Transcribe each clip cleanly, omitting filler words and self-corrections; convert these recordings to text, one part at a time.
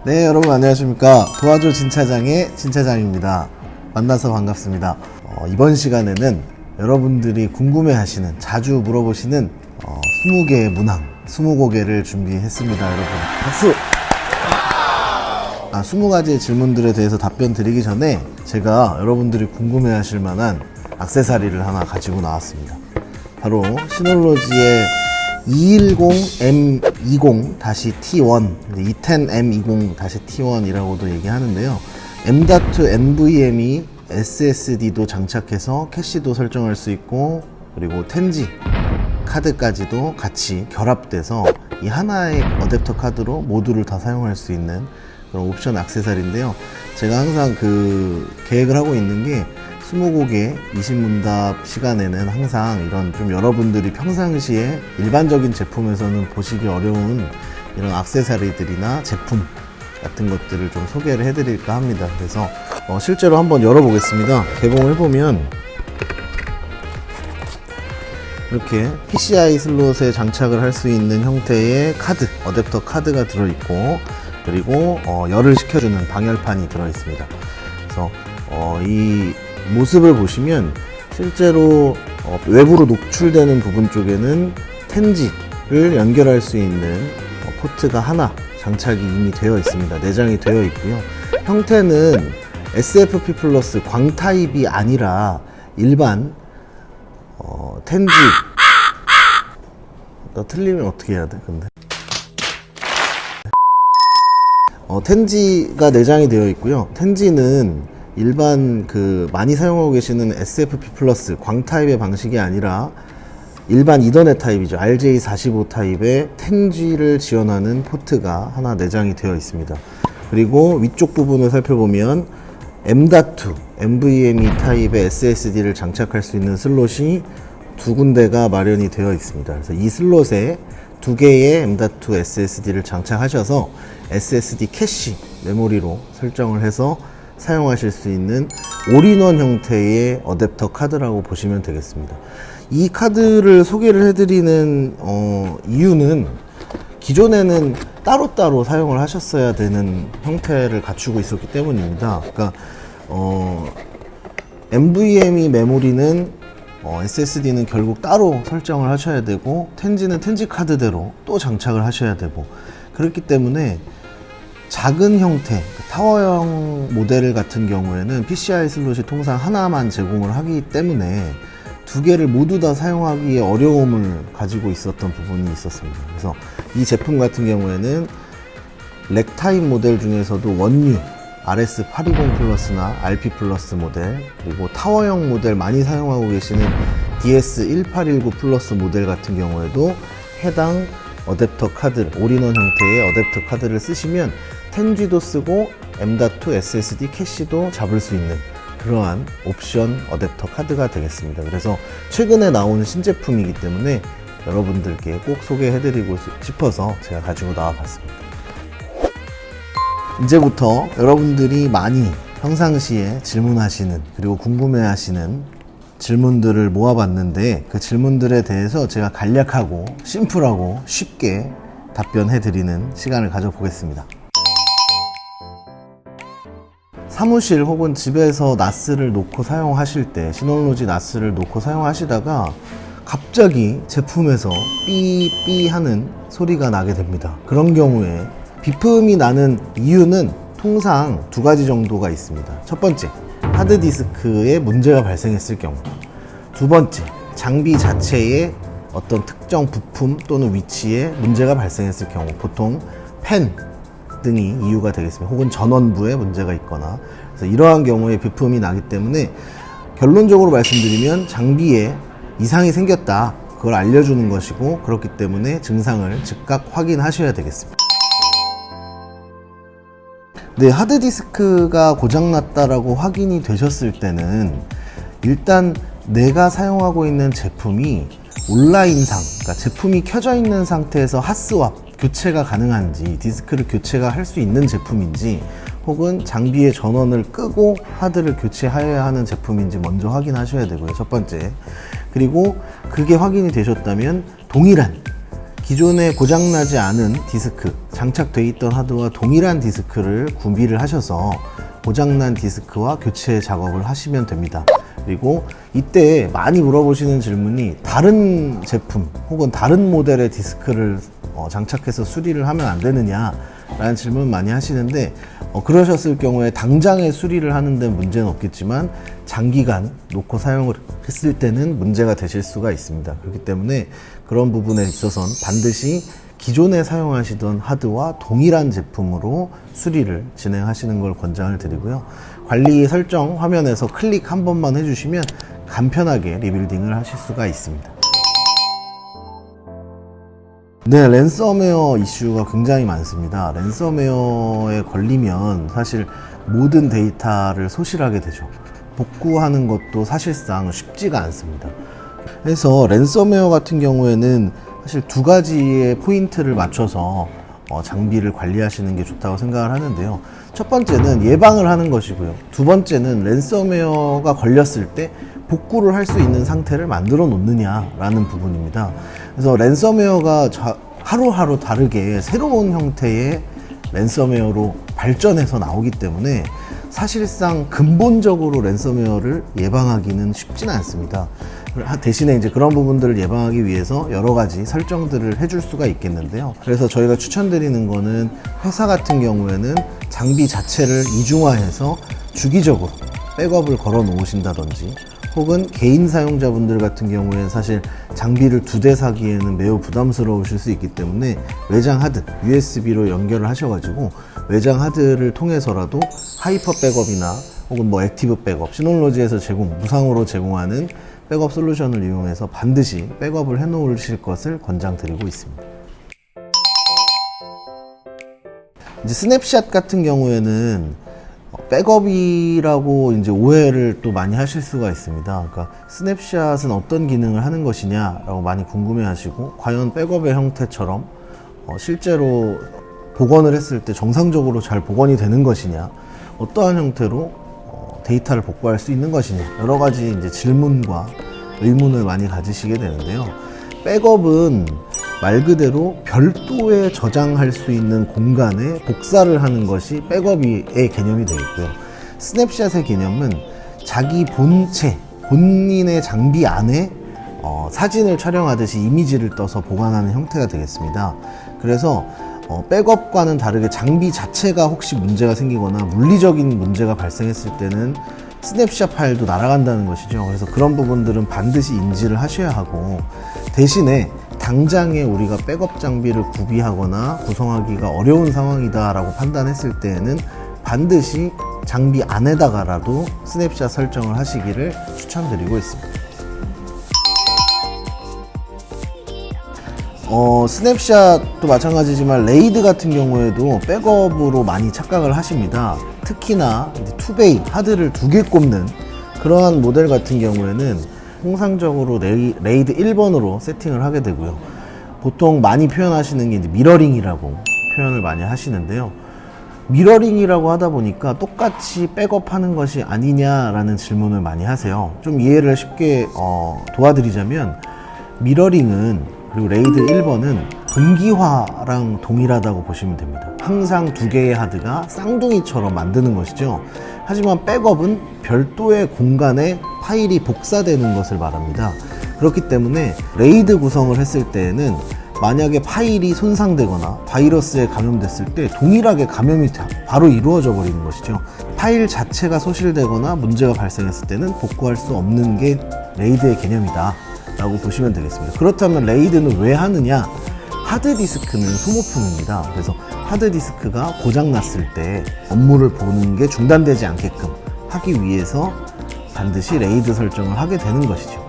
네, 여러분 안녕하십니까. 도와줘 진차장의 진차장입니다. 만나서 반갑습니다. 이번 시간에는 여러분들이 궁금해하시는, 자주 물어보시는 20개의 문항, 20곡을 준비했습니다. 여러분 박수! 20가지의 질문들에 대해서 답변 드리기 전에 제가 여러분들이 궁금해하실 만한 액세서리를 하나 가지고 나왔습니다. 바로 시놀로지의 210M20-T1, 210M20-T1이라고도 얘기하는데요. M.2 NVMe SSD도 장착해서 캐시도 설정할 수 있고, 그리고 텐지 카드까지도 같이 결합돼서 이 하나의 어댑터 카드로 모두를 다 사용할 수 있는 그런 옵션 액세서리인데요. 제가 항상 계획을 하고 있는 게 20곡의 20문답 시간에는 항상 이런 좀 여러분들이 평상시에 일반적인 제품에서는 보시기 어려운 이런 액세서리들이나 제품 같은 것들을 좀 소개를 해드릴까 합니다. 그래서 실제로 한번 열어보겠습니다. 개봉을 해보면 이렇게 PCI 슬롯에 장착을 할 수 있는 형태의 카드, 어댑터 카드가 들어있고, 그리고 열을 식혀주는 방열판이 들어있습니다. 그래서 이 모습을 보시면 실제로 외부로 노출되는 부분 쪽에는 텐지를 연결할 수 있는 포트가 하나 장착이 이미 되어 있습니다. 내장이 되어 있고요. 형태는 SFP 플러스 광 타입이 아니라 일반 텐지. 나 틀리면 어떻게 해야 돼 근데? 텐지가 내장이 되어 있고요. 텐지는 일반 많이 사용하고 계시는 SFP 플러스 광 타입의 방식이 아니라 일반 이더넷 타입이죠. RJ45 타입의 텐지를 지원하는 포트가 하나 내장이 되어 있습니다. 그리고 위쪽 부분을 살펴보면 M.2 NVMe 타입의 SSD를 장착할 수 있는 슬롯이 두 군데가 마련이 되어 있습니다. 그래서 이 슬롯에 두 개의 M.2 SSD를 장착하셔서 SSD 캐시 메모리로 설정을 해서 사용하실 수 있는 올인원 형태의 어댑터 카드라고 보시면 되겠습니다. 이 카드를 소개를 해드리는 이유는 기존에는 따로따로 사용을 하셨어야 되는 형태를 갖추고 있었기 때문입니다. 그러니까 NVMe 메모리는 SSD는 결국 따로 설정을 하셔야 되고, 텐지는 텐지 카드대로 또 장착을 하셔야 되고, 그렇기 때문에 작은 형태, 타워형 모델 같은 경우에는 PCI 슬롯이 통상 하나만 제공을 하기 때문에 두 개를 모두 다 사용하기에 어려움을 가지고 있었던 부분이 있었습니다. 그래서 이 제품 같은 경우에는 렉타입 모델 중에서도 원유 RS820 플러스나 RP 플러스 모델, 그리고 타워형 모델 많이 사용하고 계시는 DS1819 플러스 모델 같은 경우에도 해당 어댑터 카드, 올인원 형태의 어댑터 카드를 쓰시면 텐지도 쓰고 M.2 SSD 캐시도 잡을 수 있는 그러한 옵션 어댑터 카드가 되겠습니다. 그래서 최근에 나온 신제품이기 때문에 여러분들께 꼭 소개해드리고 싶어서 제가 가지고 나와봤습니다. 이제부터 여러분들이 많이 평상시에 질문하시는, 그리고 궁금해하시는 질문들을 모아봤는데, 그 질문들에 대해서 제가 간략하고 심플하고 쉽게 답변해드리는 시간을 가져보겠습니다. 사무실 혹은 집에서 나스를 놓고 사용하실 때, 시놀로지 나스를 놓고 사용하시다가 갑자기 제품에서 삐삐 하는 소리가 나게 됩니다. 그런 경우에 비품이 나는 이유는 통상 두 가지 정도가 있습니다. 첫 번째, 하드디스크에 문제가 발생했을 경우. 두 번째, 장비 자체에 어떤 특정 부품 또는 위치에 문제가 발생했을 경우, 보통 팬 등이 이유가 되겠습니다. 혹은 전원부에 문제가 있거나. 그래서 이러한 경우에 비품이 나기 때문에 결론적으로 말씀드리면 장비에 이상이 생겼다, 그걸 알려주는 것이고, 그렇기 때문에 증상을 즉각 확인하셔야 되겠습니다. 네, 하드디스크가 고장났다라고 확인이 되셨을 때는 일단 내가 사용하고 있는 제품이 온라인상, 그러니까 제품이 켜져 있는 상태에서 핫스왑, 교체가 가능한지, 디스크를 교체가 할 수 있는 제품인지, 혹은 장비의 전원을 끄고 하드를 교체하여야 하는 제품인지 먼저 확인하셔야 되고요, 첫 번째. 그리고 그게 확인이 되셨다면 동일한 기존에 고장나지 않은 디스크, 장착되어 있던 하드와 동일한 디스크를 구비를 하셔서 고장난 디스크와 교체 작업을 하시면 됩니다. 그리고 이때 많이 물어보시는 질문이 다른 제품 혹은 다른 모델의 디스크를 장착해서 수리를 하면 안 되느냐 라는 질문 많이 하시는데, 그러셨을 경우에 당장에 수리를 하는 데 문제는 없겠지만 장기간 놓고 사용을 했을 때는 문제가 되실 수가 있습니다. 그렇기 때문에 그런 부분에 있어서는 반드시 기존에 사용하시던 하드와 동일한 제품으로 수리를 진행하시는 걸 권장을 드리고요. 관리 설정 화면에서 클릭 한 번만 해주시면 간편하게 리빌딩을 하실 수가 있습니다. 네, 랜섬웨어 이슈가 굉장히 많습니다. 랜섬웨어에 걸리면 사실 모든 데이터를 소실하게 되죠. 복구하는 것도 사실상 쉽지가 않습니다. 그래서 랜섬웨어 같은 경우에는 사실 두 가지의 포인트를 맞춰서 장비를 관리하시는 게 좋다고 생각을 하는데요. 첫 번째는 예방을 하는 것이고요. 두 번째는 랜섬웨어가 걸렸을 때 복구를 할 수 있는 상태를 만들어 놓느냐라는 부분입니다. 그래서 랜섬웨어가 하루하루 다르게 새로운 형태의 랜섬웨어로 발전해서 나오기 때문에 사실상 근본적으로 랜섬웨어를 예방하기는 쉽지는 않습니다. 대신에 이제 그런 부분들을 예방하기 위해서 여러 가지 설정들을 해줄 수가 있겠는데요. 그래서 저희가 추천드리는 거는 회사 같은 경우에는 장비 자체를 이중화해서 주기적으로 백업을 걸어 놓으신다든지, 혹은 개인 사용자분들 같은 경우에는 사실 장비를 2대 사기에는 매우 부담스러우실 수 있기 때문에 외장 하드, USB로 연결을 하셔가지고 외장 하드를 통해서라도 하이퍼 백업이나 혹은 뭐 액티브 백업, 시놀로지에서 무상으로 제공하는 백업 솔루션을 이용해서 반드시 백업을 해 놓으실 것을 권장드리고 있습니다. 이제 스냅샷 같은 경우에는 백업이라고 이제 오해를 또 많이 하실 수가 있습니다. 그러니까 스냅샷은 어떤 기능을 하는 것이냐라고 많이 궁금해 하시고, 과연 백업의 형태처럼 실제로 복원을 했을 때 정상적으로 잘 복원이 되는 것이냐, 어떠한 형태로 데이터를 복구할 수 있는 것이냐, 여러 가지 이제 질문과 의문을 많이 가지시게 되는데요. 백업은 말 그대로 별도의 저장할 수 있는 공간에 복사를 하는 것이 백업의 개념이 되겠고요. 스냅샷의 개념은 자기 본인의 장비 안에 사진을 촬영하듯이 이미지를 떠서 보관하는 형태가 되겠습니다. 그래서 백업과는 다르게 장비 자체가 혹시 문제가 생기거나 물리적인 문제가 발생했을 때는 스냅샷 파일도 날아간다는 것이죠. 그래서 그런 부분들은 반드시 인지를 하셔야 하고, 대신에 당장에 우리가 백업 장비를 구비하거나 구성하기가 어려운 상황이다 라고 판단했을 때에는 반드시 장비 안에다가라도 스냅샷 설정을 하시기를 추천드리고 있습니다. 스냅샷도 마찬가지지만 레이드 같은 경우에도 백업으로 많이 착각을 하십니다. 특히나 투베이 하드를 2개 꼽는 그러한 모델 같은 경우에는 통상적으로 레이드 1번으로 세팅을 하게 되고요. 보통 많이 표현하시는 게 이제 미러링이라고 표현을 많이 하시는데요. 미러링이라고 하다 보니까 똑같이 백업하는 것이 아니냐라는 질문을 많이 하세요. 좀 이해를 쉽게 도와드리자면, 미러링은, 그리고 레이드 1번은 동기화랑 동일하다고 보시면 됩니다. 항상 2개의 하드가 쌍둥이처럼 만드는 것이죠. 하지만 백업은 별도의 공간에 파일이 복사되는 것을 말합니다. 그렇기 때문에 레이드 구성을 했을 때에는 만약에 파일이 손상되거나 바이러스에 감염됐을 때 동일하게 감염이 바로 이루어져 버리는 것이죠. 파일 자체가 소실되거나 문제가 발생했을 때는 복구할 수 없는 게 레이드의 개념이다 라고 보시면 되겠습니다. 그렇다면 레이드는 왜 하느냐? 하드디스크는 소모품입니다. 그래서 하드디스크가 고장났을 때 업무를 보는 게 중단되지 않게끔 하기 위해서 반드시 레이드 설정을 하게 되는 것이죠.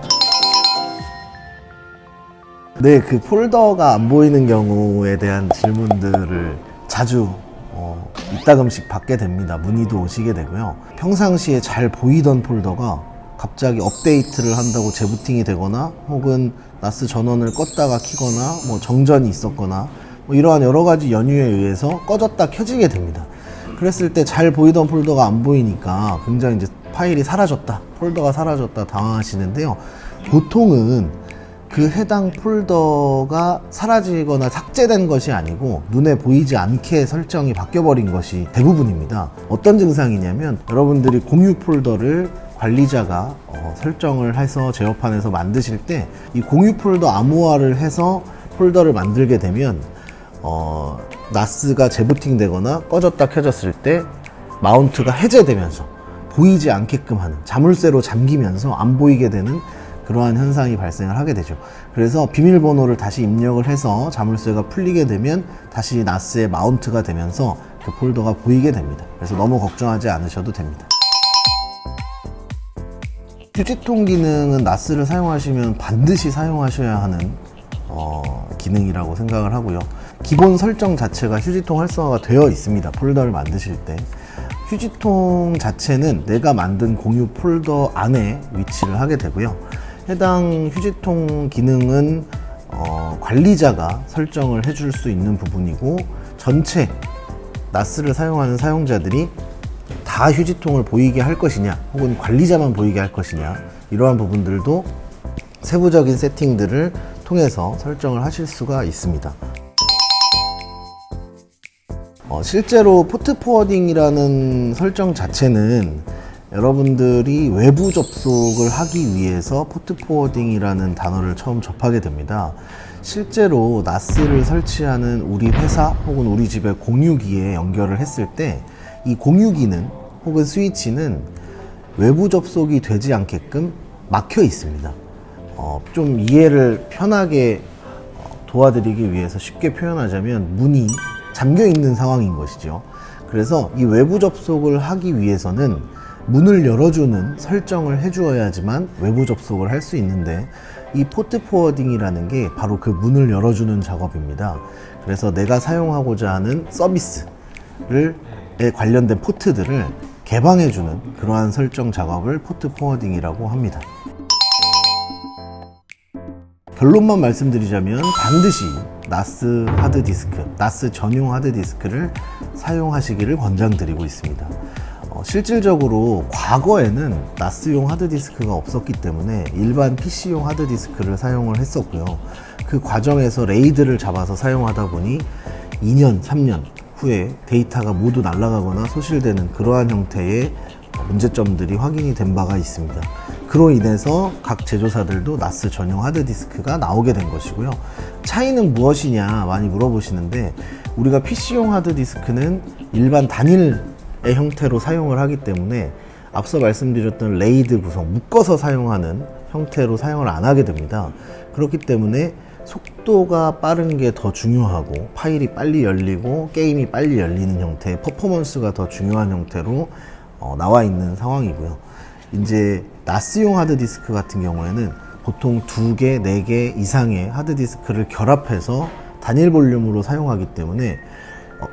네, 그 폴더가 안 보이는 경우에 대한 질문들을 자주 이따금씩 받게 됩니다. 문의도 오시게 되고요. 평상시에 잘 보이던 폴더가 갑자기 업데이트를 한다고 재부팅이 되거나, 혹은 나스 전원을 껐다가 켜거나, 뭐 정전이 있었거나, 뭐 이러한 여러 가지 연유에 의해서 꺼졌다 켜지게 됩니다. 그랬을 때 잘 보이던 폴더가 안 보이니까 굉장히 이제 파일이 사라졌다, 폴더가 사라졌다 당황하시는데요. 보통은 그 해당 폴더가 사라지거나 삭제된 것이 아니고 눈에 보이지 않게 설정이 바뀌어버린 것이 대부분입니다. 어떤 증상이냐면 여러분들이 공유 폴더를 관리자가 설정을 해서 제어판에서 만드실 때 이 공유 폴더 암호화를 해서 폴더를 만들게 되면 나스가 재부팅 되거나 꺼졌다 켜졌을 때 마운트가 해제되면서 보이지 않게끔 하는, 자물쇠로 잠기면서 안 보이게 되는 그러한 현상이 발생을 하게 되죠. 그래서 비밀번호를 다시 입력을 해서 자물쇠가 풀리게 되면 다시 나스에 마운트가 되면서 그 폴더가 보이게 됩니다. 그래서 너무 걱정하지 않으셔도 됩니다. 휴지통 기능은 나스를 사용하시면 반드시 사용하셔야 하는 기능이라고 생각을 하고요. 기본 설정 자체가 휴지통 활성화가 되어 있습니다. 폴더를 만드실 때 휴지통 자체는 내가 만든 공유 폴더 안에 위치를 하게 되고요. 해당 휴지통 기능은 관리자가 설정을 해줄 수 있는 부분이고, 전체 나스를 사용하는 사용자들이 다 휴지통을 보이게 할 것이냐 혹은 관리자만 보이게 할 것이냐, 이러한 부분들도 세부적인 세팅들을 통해서 설정을 하실 수가 있습니다. 실제로 포트 포워딩이라는 설정 자체는 여러분들이 외부 접속을 하기 위해서 포트 포워딩이라는 단어를 처음 접하게 됩니다. 실제로 나스를 설치하는 우리 회사 혹은 우리 집의 공유기에 연결을 했을 때 이 공유기는 혹은 스위치는 외부 접속이 되지 않게끔 막혀 있습니다. 좀 이해를 편하게 도와드리기 위해서 쉽게 표현하자면 문이 잠겨 있는 상황인 것이죠. 그래서 이 외부 접속을 하기 위해서는 문을 열어주는 설정을 해주어야지만 외부 접속을 할 수 있는데, 이 포트 포워딩이라는 게 바로 그 문을 열어주는 작업입니다. 그래서 내가 사용하고자 하는 서비스에 관련된 포트들을 개방해주는 그러한 설정 작업을 포트 포워딩이라고 합니다. 결론만 말씀드리자면 반드시 나스 하드디스크, 나스 전용 하드디스크를 사용하시기를 권장드리고 있습니다. 실질적으로 과거에는 나스용 하드디스크가 없었기 때문에 일반 PC용 하드디스크를 사용을 했었고요. 그 과정에서 레이드를 잡아서 사용하다 보니 2년, 3년 후에 데이터가 모두 날아가거나 소실되는 그러한 형태의 문제점들이 확인이 된 바가 있습니다. 그로 인해서 각 제조사들도 나스 전용 하드디스크가 나오게 된 것이고요. 차이는 무엇이냐 많이 물어보시는데, 우리가 PC용 하드디스크는 일반 단일의 형태로 사용을 하기 때문에 앞서 말씀드렸던 레이드 구성, 묶어서 사용하는 형태로 사용을 안 하게 됩니다. 그렇기 때문에 속도가 빠른 게 더 중요하고 파일이 빨리 열리고 게임이 빨리 열리는 형태, 퍼포먼스가 더 중요한 형태로 나와 있는 상황이고요. 이제 나스용 하드디스크 같은 경우에는 보통 2개, 4개 이상의 하드디스크를 결합해서 단일 볼륨으로 사용하기 때문에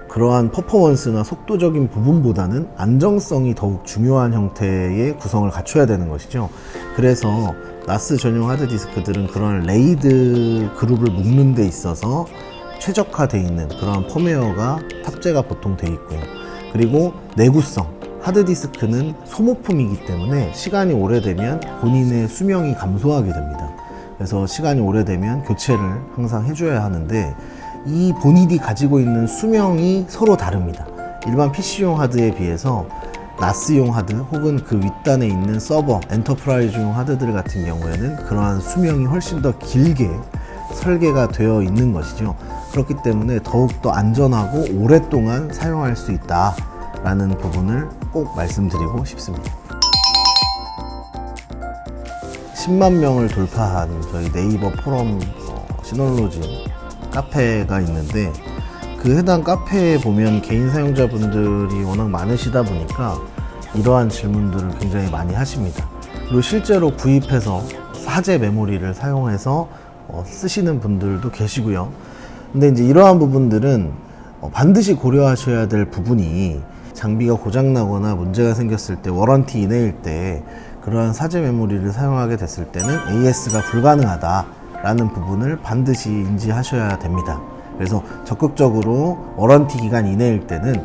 그러한 퍼포먼스나 속도적인 부분보다는 안정성이 더욱 중요한 형태의 구성을 갖춰야 되는 것이죠. 그래서 나스 전용 하드디스크들은 그런 레이드 그룹을 묶는 데 있어서 최적화되어 있는 그런 펌웨어가 탑재가 보통 되어 있고요. 그리고 내구성, 하드디스크는 소모품이기 때문에 시간이 오래되면 본인의 수명이 감소하게 됩니다. 그래서 시간이 오래되면 교체를 항상 해줘야 하는데, 이 본인이 가지고 있는 수명이 서로 다릅니다. 일반 PC용 하드에 비해서 나스용 하드 혹은 그 윗단에 있는 서버, 엔터프라이즈용 하드들 같은 경우에는 그러한 수명이 훨씬 더 길게 설계가 되어 있는 것이죠. 그렇기 때문에 더욱더 안전하고 오랫동안 사용할 수 있다라는 부분을 꼭 말씀드리고 싶습니다. 10만 명을 돌파한 저희 네이버 포럼 시놀로지 카페가 있는데, 그 해당 카페에 보면 개인 사용자분들이 워낙 많으시다 보니까 이러한 질문들을 굉장히 많이 하십니다. 그리고 실제로 구입해서 사제 메모리를 사용해서 쓰시는 분들도 계시고요. 근데 이제 이러한 부분들은 반드시 고려하셔야 될 부분이, 장비가 고장나거나 문제가 생겼을 때, 워런티 이내일 때 그러한 사제 메모리를 사용하게 됐을 때는 AS가 불가능하다라는 부분을 반드시 인지하셔야 됩니다. 그래서 적극적으로 워런티 기간 이내일 때는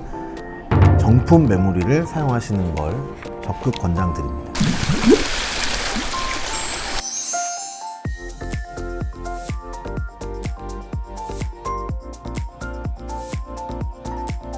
정품 메모리를 사용하시는 걸 적극 권장드립니다.